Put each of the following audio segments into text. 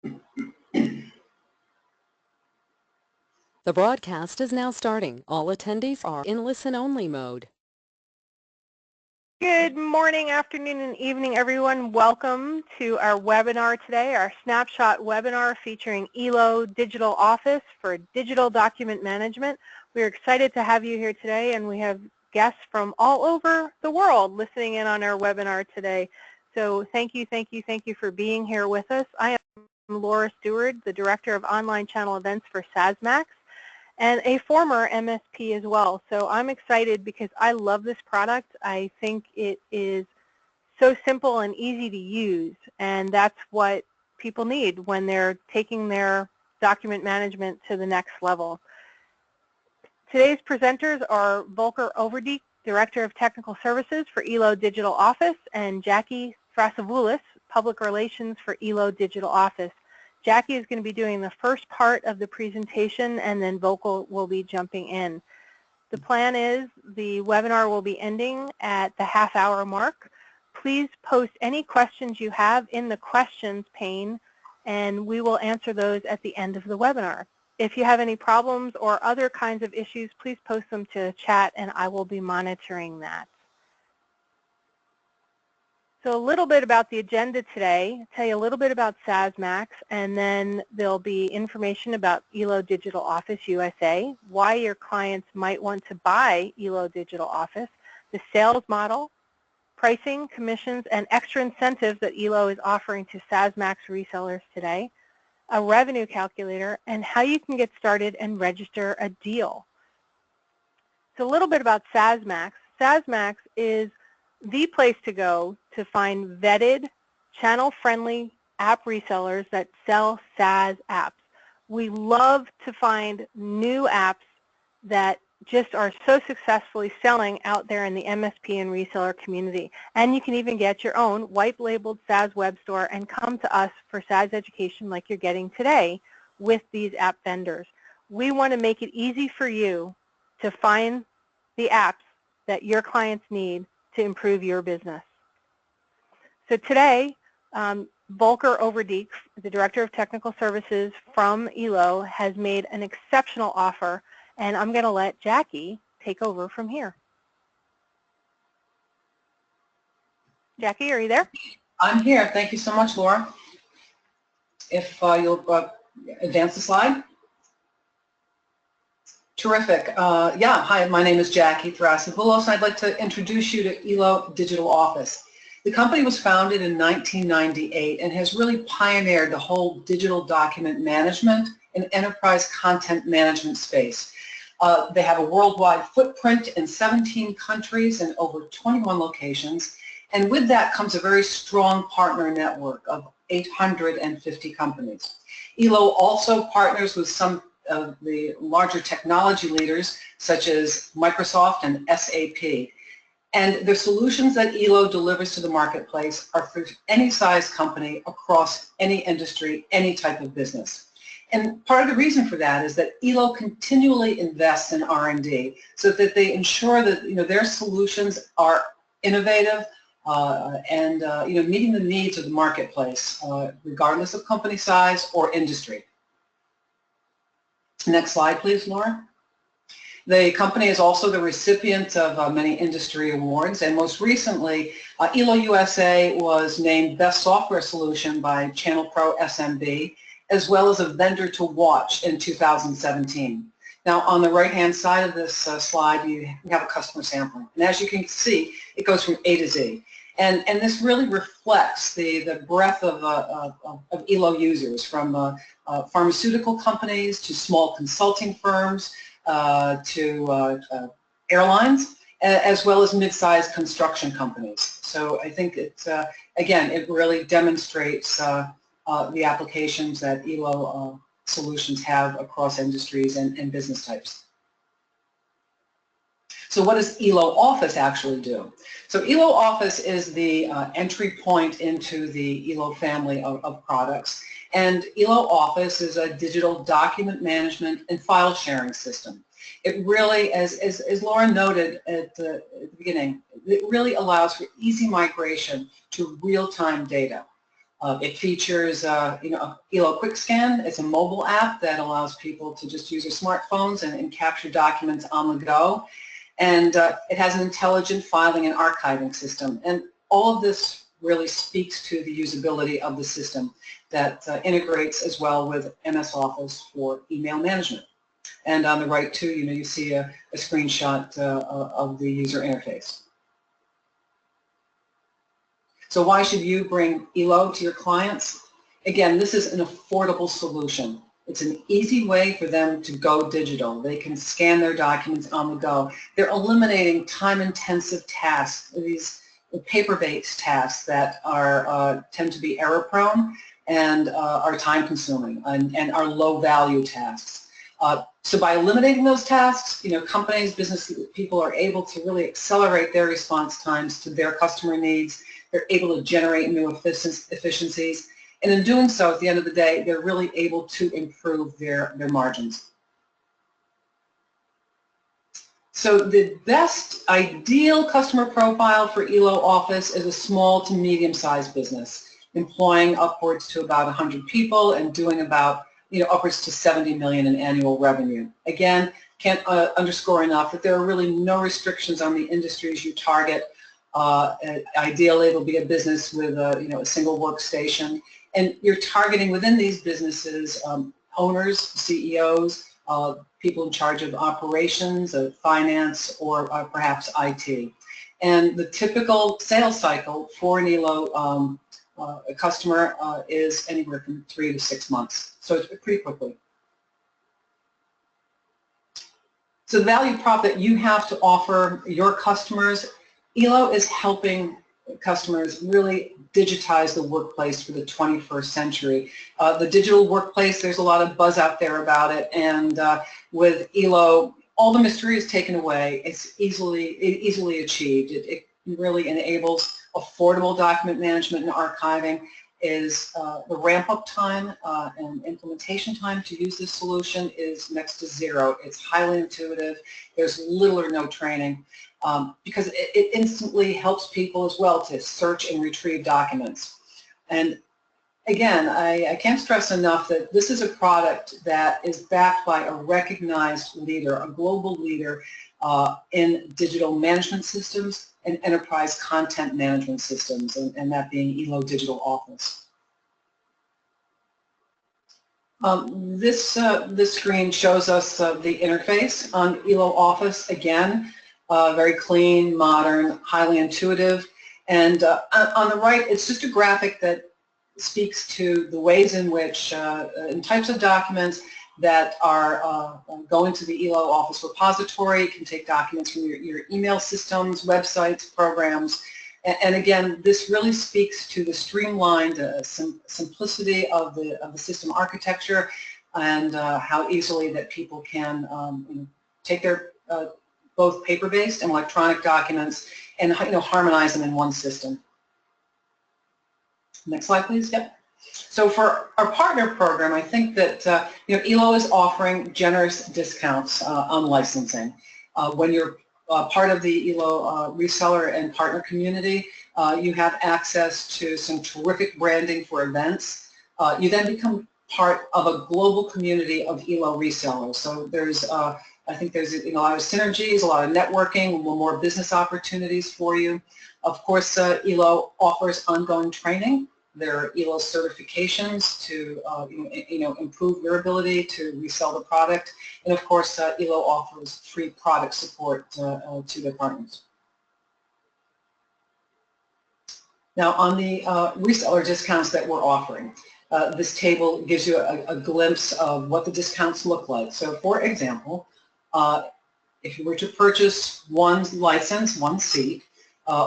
The broadcast is now starting. All attendees are in listen-only mode. Good morning, afternoon, and evening, everyone. Welcome to our webinar today, our snapshot webinar featuring ELO Digital Office for digital document management. We're excited to have you here today, and we have guests from all over the world listening in on our webinar today. So thank you for being here with us. I am Laura Stewart, the Director of Online Channel Events for SaaSMAX, and a former MSP as well. So I'm excited because I love this product. I think it is so simple and easy to use, and that's what people need when they're taking their document management to the next level. Today's presenters are Volker Overdiek, Director of Technical Services for ELO Digital Office, and Jackie Thrasavoulis, Public Relations for ELO Digital Office. Jackie is going to be doing the first part of the presentation, and then Volker will be jumping in. The plan is the webinar will be ending at the half-hour mark. Please post any questions you have in the questions pane, and we will answer those at the end of the webinar. If you have any problems or other kinds of issues, please post them to chat, and I will be monitoring that. So a little bit about the agenda today, tell you a little bit about SaaSMAX, and then there'll be information about ELO Digital Office USA, why your clients might want to buy ELO Digital Office, the sales model, pricing, commissions, and extra incentives that ELO is offering to SaaSMAX resellers today, a revenue calculator, and how you can get started and register a deal. So a little bit about SaaSMAX. SaaSMAX is the place to go to find vetted, channel-friendly app resellers that sell SaaS apps. We love to find new apps that just are so successfully selling out there in the MSP and reseller community. And you can even get your own white-labeled SaaS web store and come to us for SaaS education like you're getting today with these app vendors. We want to make it easy for you to find the apps that your clients need to improve your business. So today, Volker Overdiek, the Director of Technical Services from ELO, has made an exceptional offer, and I'm going to let Jackie take over from here. Jackie, are you there? I'm here. Thank you so much, Laura. If you'll advance the slide. Terrific. Yeah, hi, my name is Jackie Thrasavoulis, and I'd like to introduce you to ELO Digital Office. The company was founded in 1998 and has really pioneered the whole digital document management and enterprise content management space. They have a worldwide footprint in 17 countries and over 21 locations, and with that comes a very strong partner network of 850 companies. ELO also partners with some of the larger technology leaders such as Microsoft and SAP. And the solutions that ELO delivers to the marketplace are for any size company across any industry, any type of business. And part of the reason for that is that ELO continually invests in R&D so that they ensure that their solutions are innovative and meeting the needs of the marketplace, regardless of company size or industry. Next slide, please, Laura. The company is also the recipient of many industry awards, and most recently, ELO USA was named Best Software Solution by Channel Pro SMB, as well as a vendor to watch in 2017. Now, on the right-hand side of this slide, you have a customer sampling, and as you can see, it goes from A to Z. And this really reflects the breadth of ELO users, from pharmaceutical companies to small consulting firms to airlines, as well as mid-sized construction companies. So I think it's, again, it really demonstrates the applications that ELO solutions have across industries and business types. So what does ELO Office actually do? So ELO Office is the entry point into the ELO family of products. And ELO Office is a digital document management and file sharing system. It really, as Laura noted at the beginning, it really allows for easy migration to real-time data. It features ELO Quick Scan. It's a mobile app that allows people to just use their smartphones and capture documents on the go. And it has an intelligent filing and archiving system. And all of this really speaks to the usability of the system that integrates as well with MS Office for email management. And on the right too, you see a screenshot of the user interface. So why should you bring ELO to your clients? Again, this is an affordable solution. It's an easy way for them to go digital. They can scan their documents on the go. They're eliminating time-intensive tasks, these paper-based tasks that are tend to be error-prone and are time-consuming and are low-value tasks. So by eliminating those tasks, companies, business people are able to really accelerate their response times to their customer needs. They're able to generate new efficiencies. And in doing so, at the end of the day, they're really able to improve their margins. So the best ideal customer profile for ELO Office is a small to medium-sized business, employing upwards to about 100 people and doing about upwards to 70 million in annual revenue. Again, can't underscore enough that there are really no restrictions on the industries you target. Ideally, it'll be a business with a single workstation, and you're targeting within these businesses owners, CEOs, people in charge of operations, of finance, or perhaps IT. And the typical sales cycle for an ELO customer is anywhere from 3 to 6 months, so it's pretty quickly. So the value prop that you have to offer your customers, ELO is helping customers really digitize the workplace for the 21st century. The digital workplace, there's a lot of buzz out there about it, and with ELO, all the mystery is taken away. It's easily achieved. It really enables affordable document management and archiving. Is the ramp-up time and implementation time to use this solution is next to zero. It's highly intuitive. There's little or no training because it instantly helps people as well to search and retrieve documents. And again, I can't stress enough that this is a product that is backed by a recognized leader, a global leader in digital management systems and enterprise content management systems, and that being ELO Digital Office. This screen shows us the interface on ELO Office. Again, very clean, modern, highly intuitive. And on the right, it's just a graphic that speaks to the ways in which, in types of documents that are going to the ELO Office repository. You can take documents from your email systems, websites, programs, and again, this really speaks to the streamlined simplicity of the system architecture and how easily that people can take their both paper-based and electronic documents and harmonize them in one system. Next slide, please. Yep. So for our partner program, I think that ELO is offering generous discounts on licensing. When you're part of the ELO reseller and partner community, you have access to some terrific branding for events. You then become part of a global community of ELO resellers. So there's, I think there's a lot of synergies, a lot of networking, more business opportunities for you. Of course, ELO offers ongoing training. There are ELO certifications to improve your ability to resell the product, and of course ELO offers free product support to their partners. Now on the reseller discounts that we're offering, this table gives you a glimpse of what the discounts look like. So for example, if you were to purchase one license, one seat,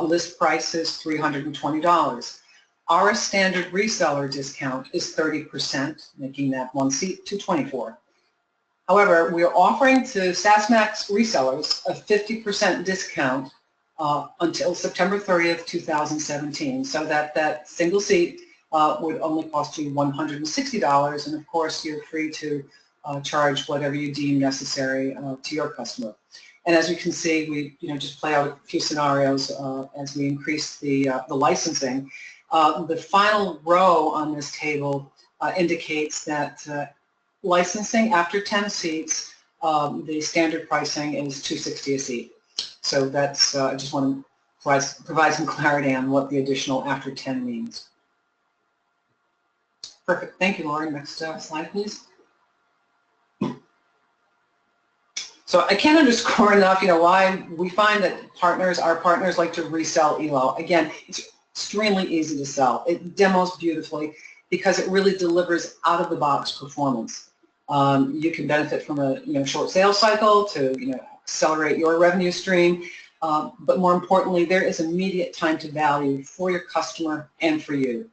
list price is $320. Our standard reseller discount is 30%, making that one seat $224. However, we are offering to SaaSMAX resellers a 50% discount until September 30th, 2017, so that single seat would only cost you $160, and of course you're free to charge whatever you deem necessary to your customer. And as you can see, we just play out a few scenarios as we increase the licensing. The final row on this table indicates that licensing after 10 seats, the standard pricing is $260 a seat. So that's, I just want to provide some clarity on what the additional after 10 means. Perfect. Thank you, Laura. Next slide, please. So I can't underscore enough, why we find that our partners like to resell ELO. Again, it's extremely easy to sell. It demos beautifully because it really delivers out-of-the-box performance. You can benefit from a short sales cycle to accelerate your revenue stream, but more importantly, there is immediate time to value for your customer and for you.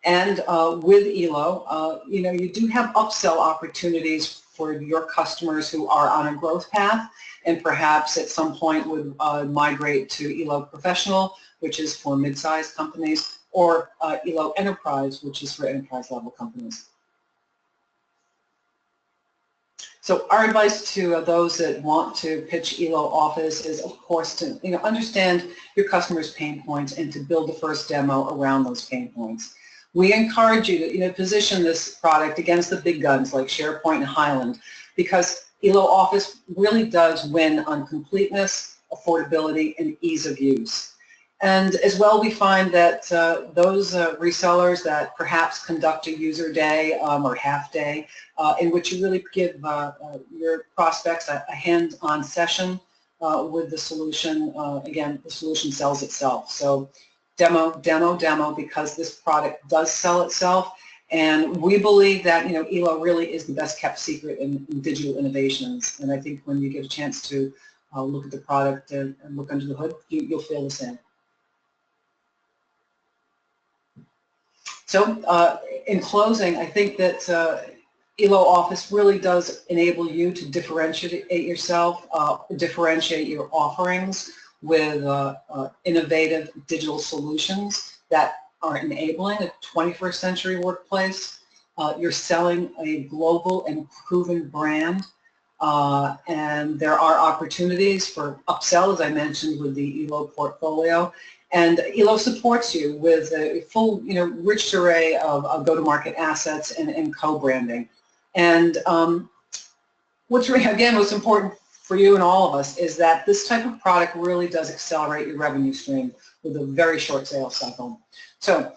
And with ELO, you do have upsell opportunities for your customers who are on a growth path and perhaps at some point would migrate to ELO Professional, which is for mid-sized companies, or ELO Enterprise, which is for enterprise-level companies. So our advice to those that want to pitch ELO Office is, of course, to understand your customers' pain points and to build the first demo around those pain points. We encourage you to position this product against the big guns like SharePoint and Highland, because ELO Office really does win on completeness, affordability, and ease of use. And as well, we find that those resellers that perhaps conduct a user day or half day in which you really give your prospects a hands-on session with the solution, again, the solution sells itself. So demo, demo, demo, because this product does sell itself. And we believe that ELO really is the best kept secret in digital innovations. And I think when you get a chance to look at the product and look under the hood, you'll feel the same. So in closing, I think that ELO Office really does enable you to differentiate yourself, differentiate your offerings with innovative digital solutions that are enabling a 21st century workplace. You're selling a global and proven brand, and there are opportunities for upsell, as I mentioned, with the ELO portfolio. And ELO supports you with a full, rich array of go-to-market assets and co-branding. And what's important for you and all of us is that this type of product really does accelerate your revenue stream with a very short sales cycle. So,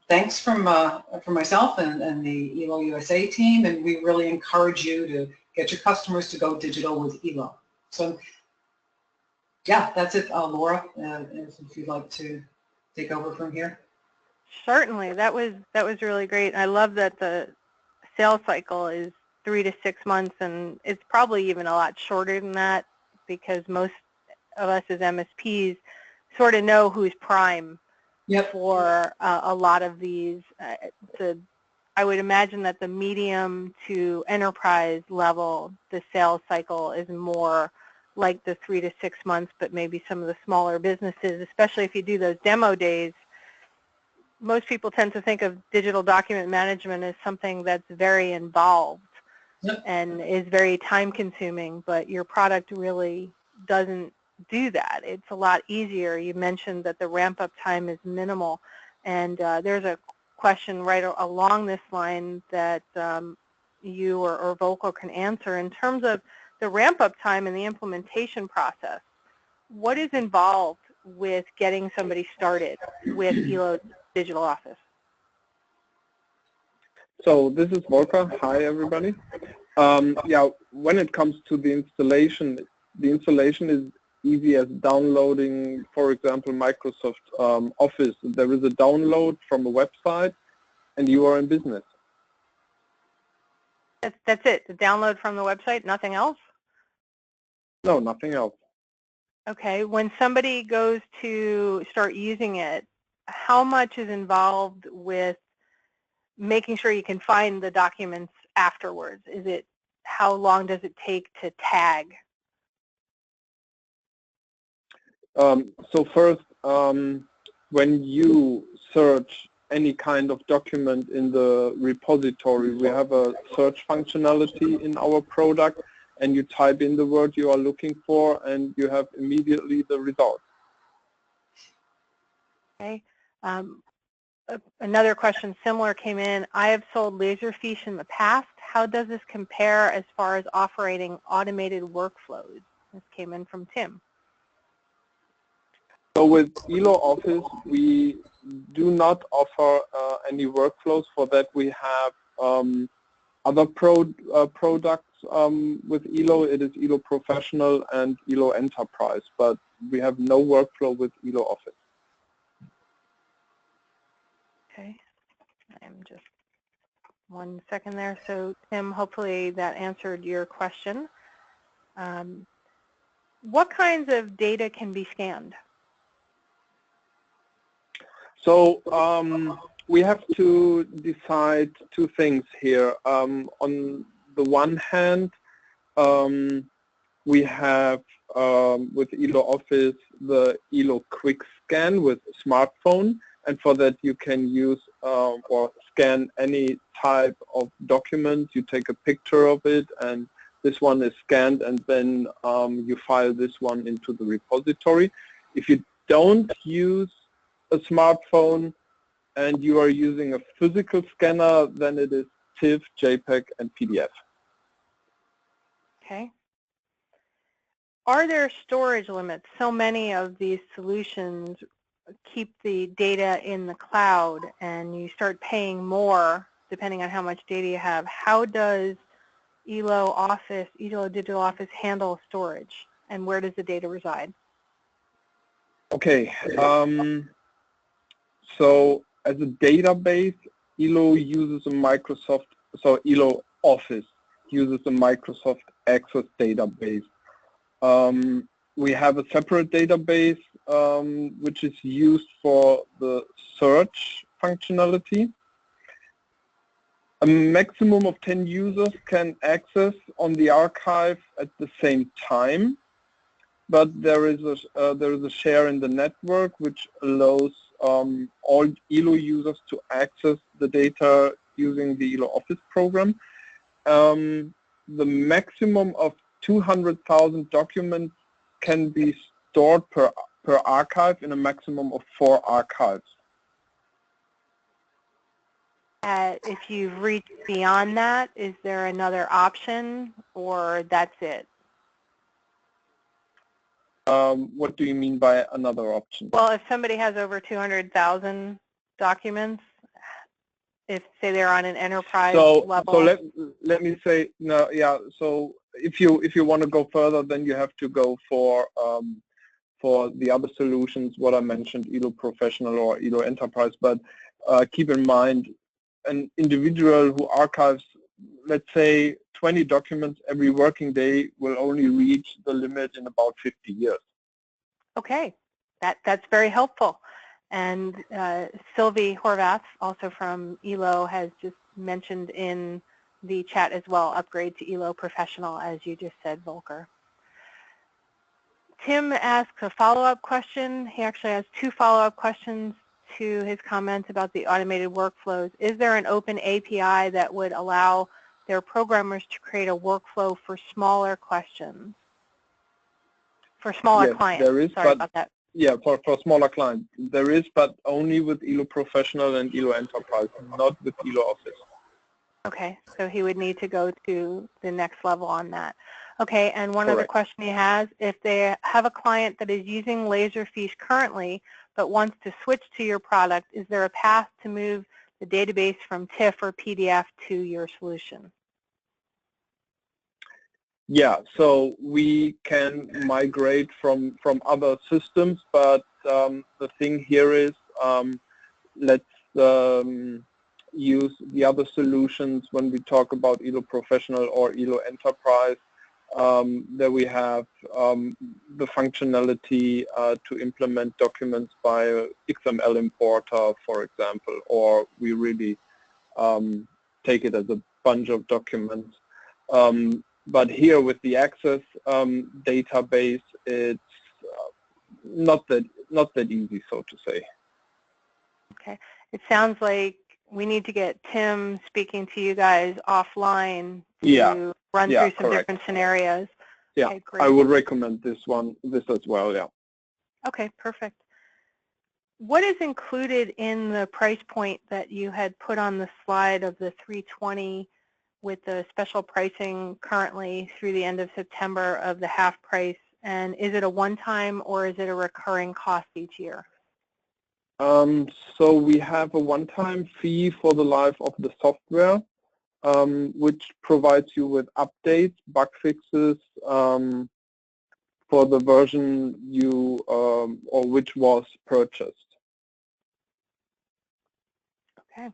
thanks from myself and the ELO USA team, and we really encourage you to get your customers to go digital with ELO. So, yeah, that's it, Laura. If you'd like to take over from here. Certainly, that was really great. I love that the sales cycle is 3 to 6 months, and it's probably even a lot shorter than that because most of us as MSPs sort of know who's prime. Yep. For a lot of these. I would imagine that the medium to enterprise level, the sales cycle is more like the 3 to 6 months, but maybe some of the smaller businesses, especially if you do those demo days, most people tend to think of digital document management as something that's very involved. Yep. And is very time consuming, but your product really doesn't do that. It's a lot easier. You mentioned that the ramp-up time is minimal, and there's a question right along this line that you or Volker can answer in terms of the ramp-up time and the implementation process. What is involved with getting somebody started with ELO Digital Office? So this is Volker. Hi, everybody. Yeah, when it comes to the installation is easy as downloading, for example, Microsoft Office. There is a download from a website, and you are in business. That's it, the download from the website, nothing else? No, nothing else. Okay, when somebody goes to start using it, how much is involved with making sure you can find the documents afterwards? How long does it take to tag? So first, when you search any kind of document in the repository, we have a search functionality in our product, and you type in the word you are looking for, and you have immediately the result. Okay. Another question similar came in. I have sold Laserfiche in the past. How does this compare as far as operating automated workflows? This came in from Tim. So with ELO Office, we do not offer any workflows. For that, we have other products with ELO. It is ELO Professional and ELO Enterprise, but we have no workflow with ELO Office. Okay, I'm just 1 second there. So Tim, hopefully that answered your question. What kinds of data can be scanned? So we have to decide two things here. On the one hand, we have with ELO Office the ELO Quick Scan with smartphone, and for that you can use or scan any type of document. You take a picture of it, and this one is scanned, and then you file this one into the repository. If you don't use a smartphone and you are using a physical scanner, then it is TIFF, JPEG, and PDF. Okay. Are there storage limits? So many of these solutions keep the data in the cloud, and you start paying more depending on how much data you have. How does ELO Digital Office handle storage, and where does the data reside? Okay. So as a database, ELO uses a ELO Office uses a Microsoft Access database. We have a separate database which is used for the search functionality. A maximum of 10 users can access on the archive at the same time, but there is a share in the network which allows all ELO users to access the data using the ELO Office program. The maximum of 200,000 documents can be stored per archive in a maximum of 4 archives. If you've reached beyond that, is there another option, or that's it? What do you mean by another option? Well, if somebody has over 200,000 documents, if say they're on an enterprise level. So let me say no. Yeah. So if you want to go further, then you have to go for the other solutions, what I mentioned, ELO Professional or ELO Enterprise. But keep in mind, an individual who archives, let's say, 20 documents every working day will only reach the limit in about 50 years. Okay, that's very helpful. And Sylvie Horvath, also from ELO, has just mentioned in the chat as well, upgrade to ELO Professional, as you just said, Volker. Tim asks a follow-up question. He actually has 2 follow-up questions to his comments about the automated workflows. Is there an open API that would allow their programmers to create a workflow for smaller questions? For smaller clients, there is, sorry about that. Yeah, for smaller clients. There is, but only with ELO Professional and ELO Enterprise, not with ELO Office. Okay, so he would need to go to the next level on that. Okay, and one other question he has, if they have a client that is using Laserfiche currently but wants to switch to your product, is there a path to move the database from TIFF or PDF to your solution? Yeah, so we can migrate from other systems, but the thing here is let's use the other solutions when we talk about ELO Professional or ELO Enterprise. There we have the functionality to implement documents by XML importer, for example, or we really take it as a bunch of documents. But here with the Access database, it's not that easy, so to say. Okay, it sounds like we need to get Tim speaking to you guys offline to run through some different scenarios. Yeah, okay, I would recommend this as well. Yeah. Okay, perfect. what is included in the price point that you had put on the slide of the 320 with the special pricing currently through the end of September of the half price? And is it a one-time or is it a recurring cost each year? So we have a one-time fee for the life of the software, which provides you with updates, bug fixes for the version you or which was purchased. Okay.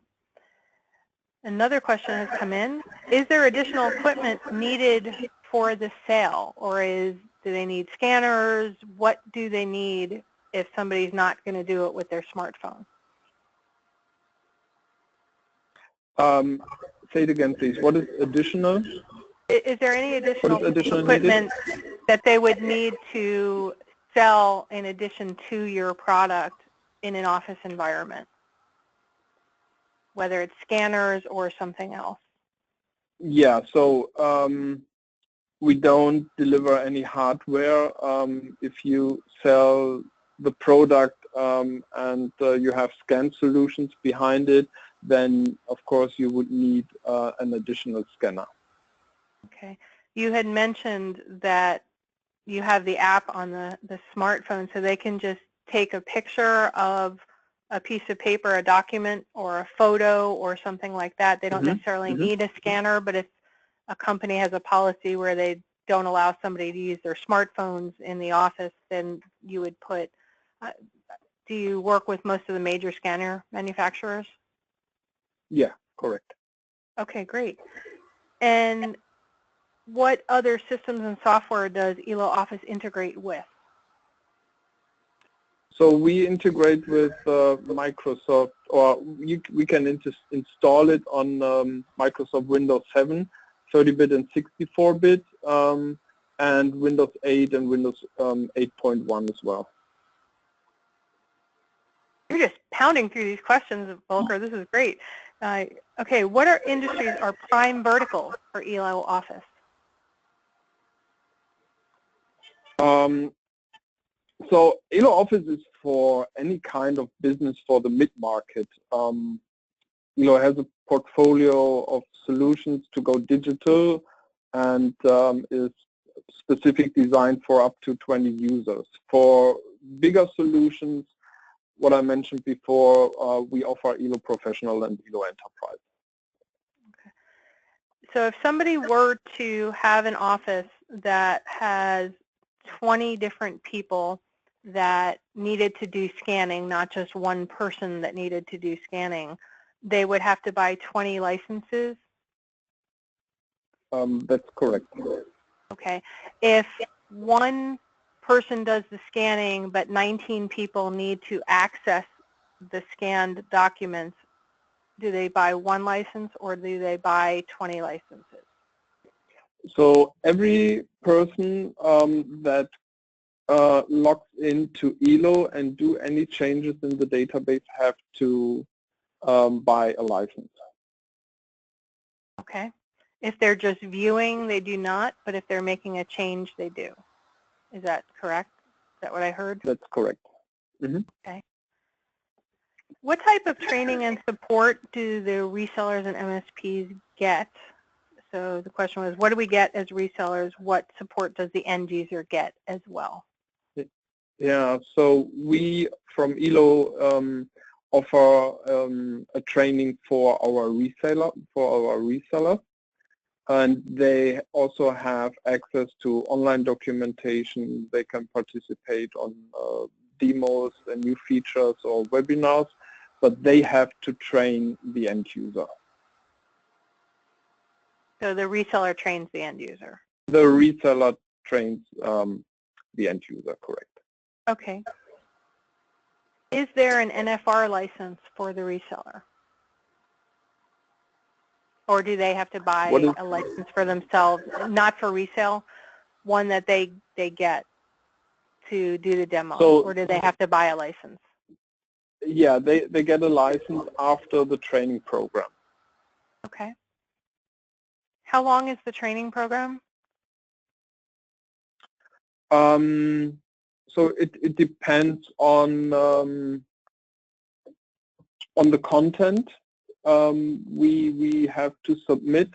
Another question has come in. Is there additional equipment needed for the sale, or do they need scanners? What do they need if somebody's not going to do it with their smartphone? Say it again, please. What is additional? Is there any additional needed? equipment that they would need to sell in addition to your product in an office environment, whether it's scanners or something else? Yeah, so we don't deliver any hardware. If you sell the product and you have scan solutions behind it, then of course you would need an additional scanner. Okay. You had mentioned that you have the app on the smartphone, so they can just take a picture of a piece of paper, a document, or a photo or something like that. They don't necessarily need a scanner, but if a company has a policy where they don't allow somebody to use their smartphones in the office, then you would put, do you work with most of the major scanner manufacturers? Yeah, correct. Okay, great. And what other systems and software does ELO Office integrate with? So we integrate with Microsoft, or we can install it on Microsoft Windows 7, 30-bit and 64-bit, and Windows 8 and Windows 8.1 as well. You're just pounding through these questions, Volker. This is great. Okay, what industries are prime verticals for ELO Office? So ELO Office is for any kind of business for the mid-market. ELO has a portfolio of solutions to go digital and is specific designed for up to 20 users. For bigger solutions, what I mentioned before, we offer ELO Professional and ELO Enterprise. Okay. So if somebody were to have an office that has 20 different people that needed to do scanning, not just one person that needed to do scanning, they would have to buy 20 licenses? That's correct. Okay. If one person does the scanning, but 19 people need to access the scanned documents, do they buy one license or do they buy 20 licenses? So every person that logs into ELO and do any changes in the database have to buy a license. Okay. If they're just viewing, they do not, but if they're making a change, they do. Is that correct? Is that what I heard? That's correct. Okay. What type of training and support do the resellers and MSPs get? So the question was, what do we get as resellers? What support does the end user get as well? Yeah, so we from ELO offer a training for our resellers, and they also have access to online documentation. They can participate on demos and new features or webinars, but they have to train the end user. So the reseller trains the end user? The reseller trains the end user, correct. Okay. Is there an NFR license for the reseller? Or do they have to buy a license for themselves, not for resale, one that they get to do the demo, or do they have to buy a license? Yeah, they get a license after the training program. Okay. How long is the training program? So it depends on On the content, we have to submit,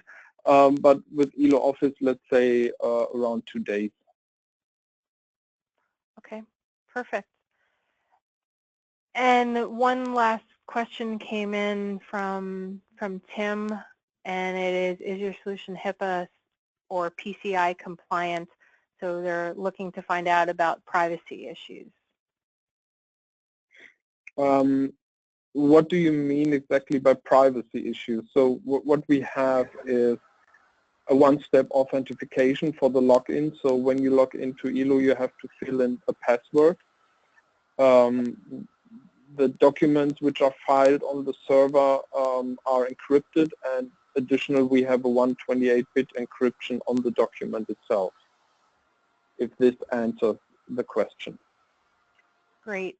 but with ELO Office, let's say around 2 days. Okay, perfect. And one last question came in from Tim, and it is your solution HIPAA or PCI compliant? So they're looking to find out about privacy issues. What do you mean exactly by privacy issues? So what we have is a one-step authentication for the login. So when you log into ELO, you have to fill in a password. The documents which are filed on the server are encrypted, and additionally we have a 128-bit encryption on the document itself, if this answers the question. Great.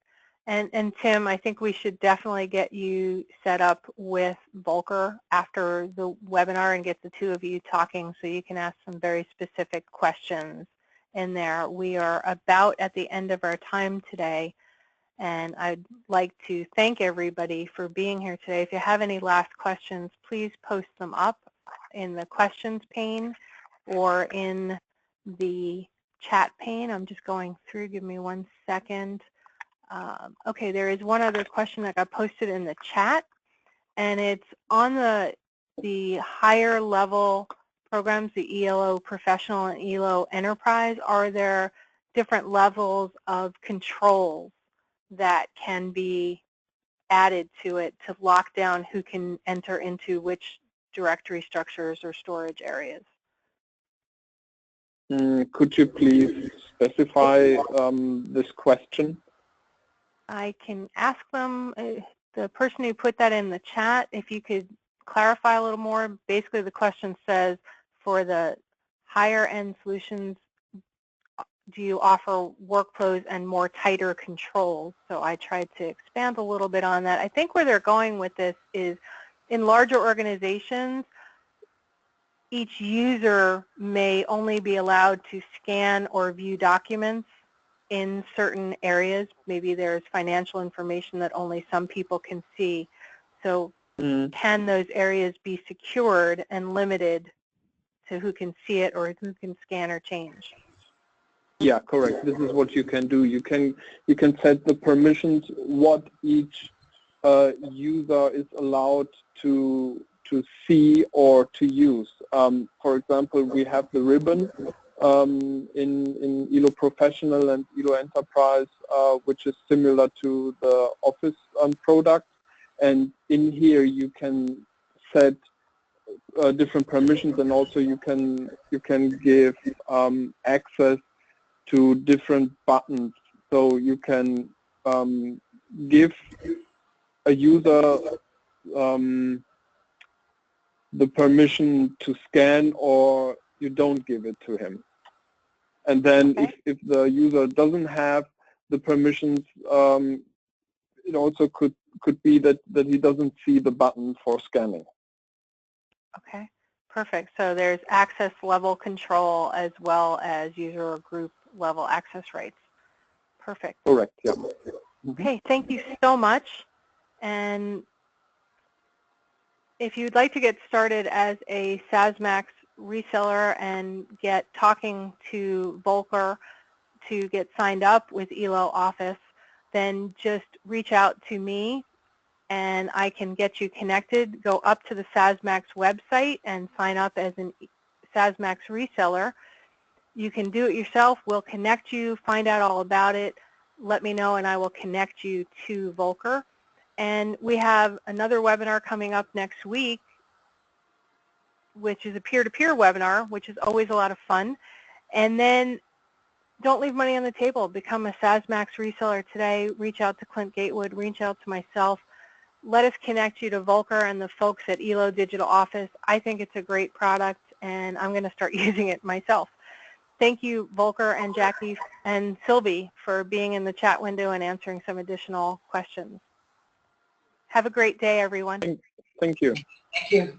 And Tim, I think we should definitely get you set up with Volker after the webinar and get the two of you talking so you can ask some very specific questions in there. We are about at the end of our time today, and I'd like to thank everybody for being here today. If you have any last questions, please post them up in the questions pane or in the chat pane. I'm just going through. Give me 1 second. Okay, there is one other question that got posted in the chat, and it's on the higher level programs, the ELO Professional and ELO Enterprise. Are there different levels of controls that can be added to it to lock down who can enter into which directory structures or storage areas? Could you please specify this question? I can ask them, the person who put that in the chat, if you could clarify a little more. Basically the question says, for the higher end solutions, do you offer workflows and more tighter controls? So I tried to expand a little bit on that. I think where they're going with this is in larger organizations, each user may only be allowed to scan or view documents in certain areas. Maybe there's financial information that only some people can see. So can those areas be secured and limited to who can see it or who can scan or change? Yeah, correct. This is what you can do. You can set the permissions, what each user is allowed to see or to use. For example, we have the ribbon in ELO Professional and ELO Enterprise, which is similar to the Office product. And in here you can set different permissions, and also you can give access to different buttons. So you can give a user the permission to scan, or you don't give it to him. And then if the user doesn't have the permissions, it also could be that he doesn't see the button for scanning. Okay, perfect. So there's access level control as well as user or group level access rights. Perfect. Correct, yeah. Okay, thank you so much. And if you'd like to get started as a SaaSMAX reseller and get talking to Volker to get signed up with ELO Office, then just reach out to me and I can get you connected. Go up to the SaaSMAX website and sign up as a SaaSMAX reseller. You can do it yourself. We'll connect you, find out all about it. Let me know and I will connect you to Volker. And we have another webinar coming up next week, which is a peer-to-peer webinar, which is always a lot of fun. And then don't leave money on the table. Become a SaaSMAX reseller today. Reach out to Clint Gatewood. Reach out to myself. Let us connect you to Volker and the folks at ELO Digital Office. I think it's a great product, and I'm going to start using it myself. Thank you, Volker and Jackie and Sylvie, for being in the chat window and answering some additional questions. Have a great day, everyone. Thank you. Thank you.